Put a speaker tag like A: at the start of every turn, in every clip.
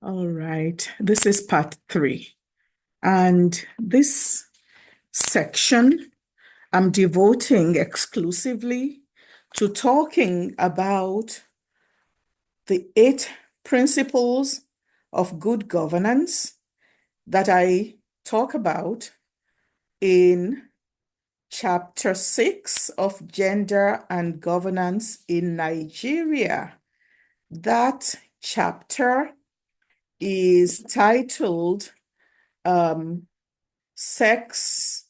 A: All right, this is part 3. And this section I'm devoting exclusively to talking about the 8 principles of good governance that I talk about in chapter 6 of Gender and Governance in Nigeria. That chapter is titled Sex,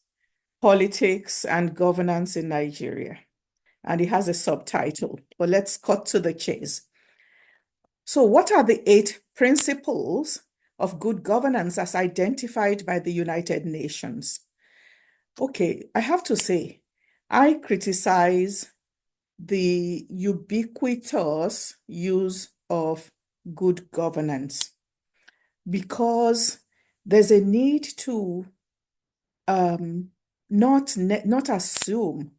A: Politics, and Governance in Nigeria. And it has a subtitle, but let's cut to the chase. So, what are the 8 principles of good governance as identified by the United Nations? Okay, I have to say, I criticize the ubiquitous use of good governance because there's a need to not assume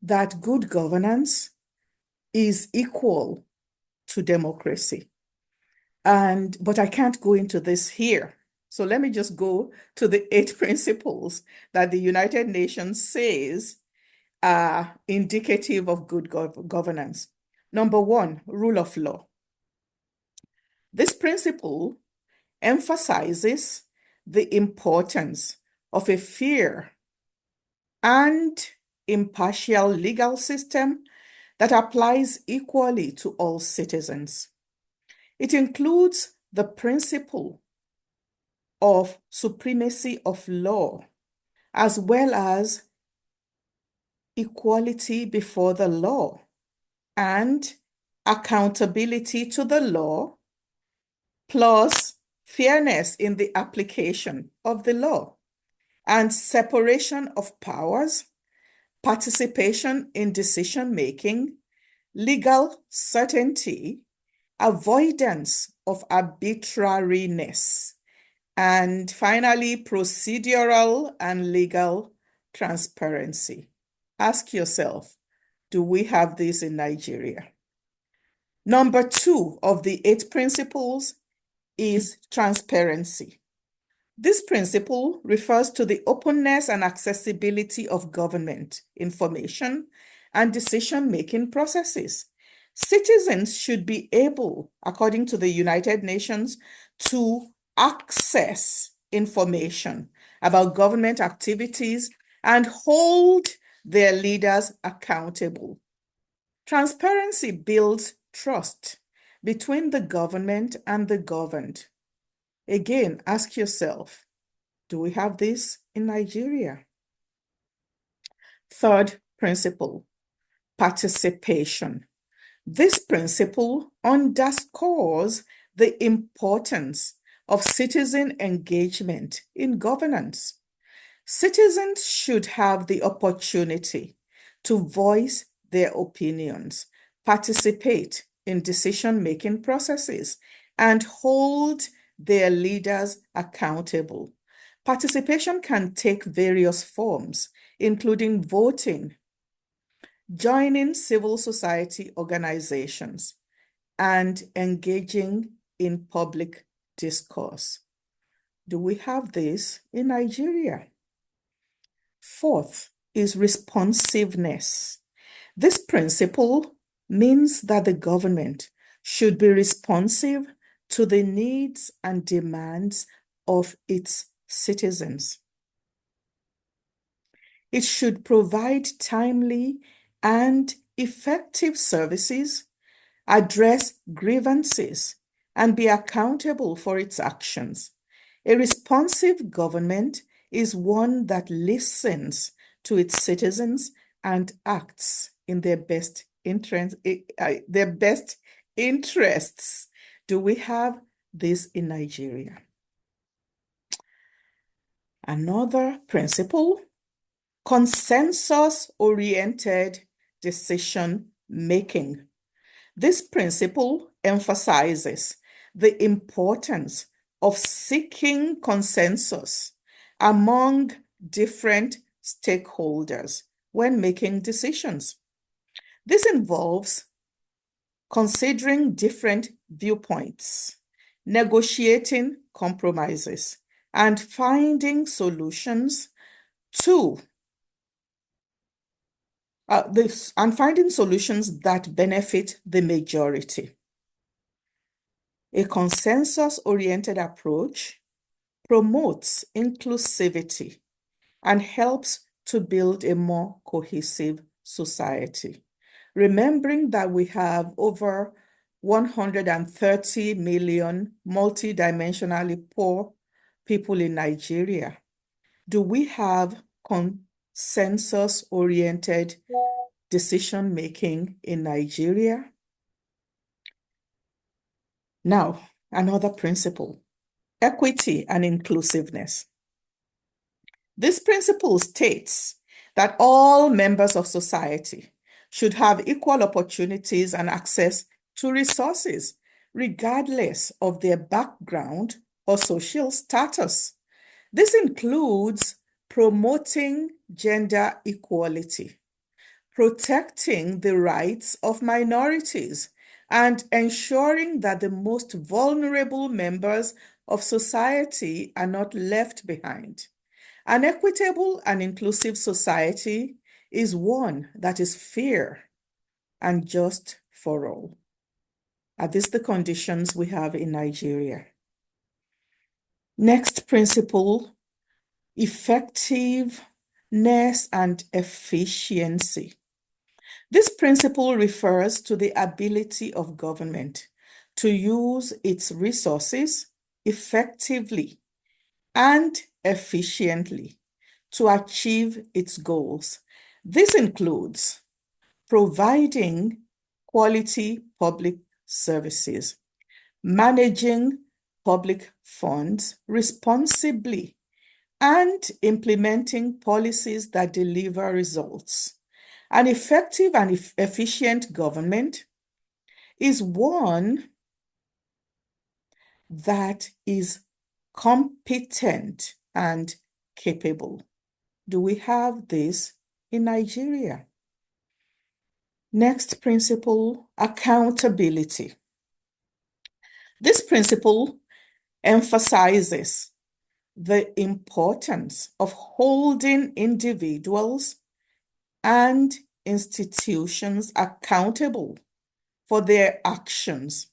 A: that good governance is equal to democracy. But I can't go into this here. So let me just go to the 8 principles that the United Nations says are indicative of good governance. Number 1, rule of law. This principle emphasizes the importance of a fair and impartial legal system that applies equally to all citizens. It includes the principle of supremacy of law, as well as equality before the law and accountability to the law, plus fairness in the application of the law, and separation of powers, participation in decision-making, legal certainty, avoidance of arbitrariness, and finally, procedural and legal transparency. Ask yourself, do we have this in Nigeria? Number 2 of the 8 principles is transparency. This principle refers to the openness and accessibility of government information and decision-making processes. Citizens should be able, according to the United Nations, to access information about government activities and hold their leaders accountable. Transparency builds trust between the government and the governed. Again, ask yourself, do we have this in Nigeria? Third principle, participation. This principle underscores the importance of citizen engagement in governance. Citizens should have the opportunity to voice their opinions, participate in decision-making processes, and hold their leaders accountable. Participation can take various forms, including voting, joining civil society organizations, and engaging in public discourse. Do we have this in Nigeria? Fourth is responsiveness. This principle means that the government should be responsive to the needs and demands of its citizens. It should provide timely and effective services, address grievances, and be accountable for its actions. A responsive government is one that listens to its citizens and acts in their best interests. Do we have this in Nigeria? Another principle, consensus-oriented decision making. This principle emphasizes the importance of seeking consensus among different stakeholders when making decisions. This involves considering different viewpoints, negotiating compromises, and finding solutions to finding solutions that benefit the majority. A consensus-oriented approach promotes inclusivity and helps to build a more cohesive society. Remembering that we have over 130 million multidimensionally poor people in Nigeria, do we have consensus-oriented decision-making in Nigeria? Now, another principle, equity and inclusiveness. This principle states that all members of society should have equal opportunities and access to resources, regardless of their background or social status. This includes promoting gender equality, protecting the rights of minorities, and ensuring that the most vulnerable members of society are not left behind. An equitable and inclusive society is one that is fair and just for all. Are these the conditions we have in Nigeria? Next principle, effectiveness and efficiency. This principle refers to the ability of government to use its resources effectively and efficiently to achieve its goals. This includes providing quality public services, managing public funds responsibly, and implementing policies that deliver results. An effective and efficient government is one that is competent and capable. Do we have this in Nigeria? Next principle, accountability. This principle emphasizes the importance of holding individuals and institutions accountable for their actions.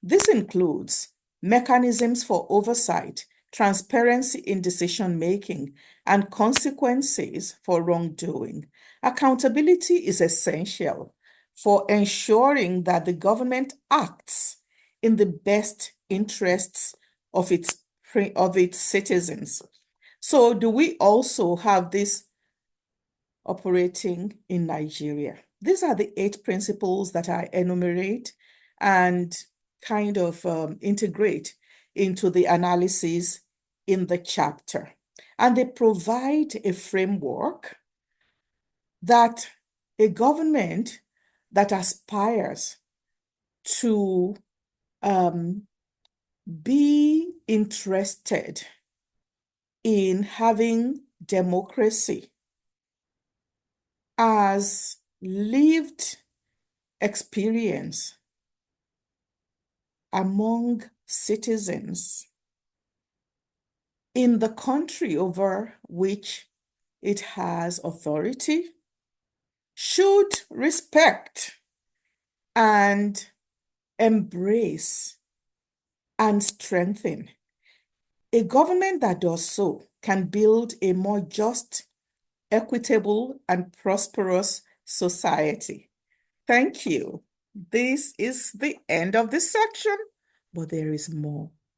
A: This includes mechanisms for oversight, transparency in decision-making, and consequences for wrongdoing. Accountability is essential for ensuring that the government acts in the best interests of its citizens. So do we also have this operating in Nigeria? These are the 8 principles that I enumerate and kind of integrate into the analysis in the chapter. And they provide a framework that a government that aspires to be interested in having democracy as lived experience among citizens in the country over which it has authority should respect and embrace and strengthen. A government that does so can build a more just, equitable, and prosperous society. Thank you. This is the end of this section, but there is more.